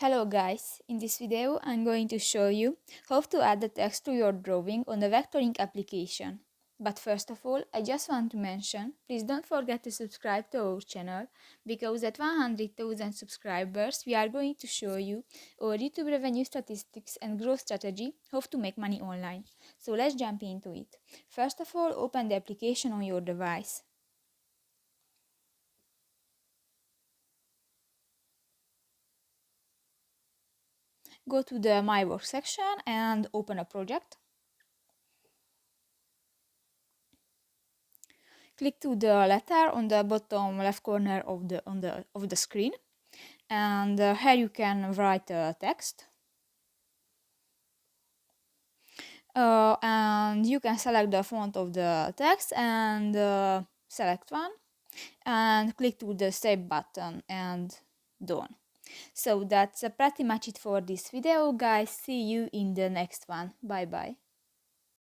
Hello guys, in this video I'm going to show you how to add the text to your drawing on the vectoring application. But first of all, I just want to mention, please don't forget to subscribe to our channel, because at 100,000 subscribers we are going to show you our YouTube revenue statistics and growth strategy, how to make money online. So let's jump into it. First of all, open the application on your device. Go to the My Work section and open a project. Click to the letter on the bottom left corner of the screen, and here you can write a text. And you can select the font of the text and select one, and click to the save button and done. So that's pretty much it for this video, guys. See you in the next one. Bye bye.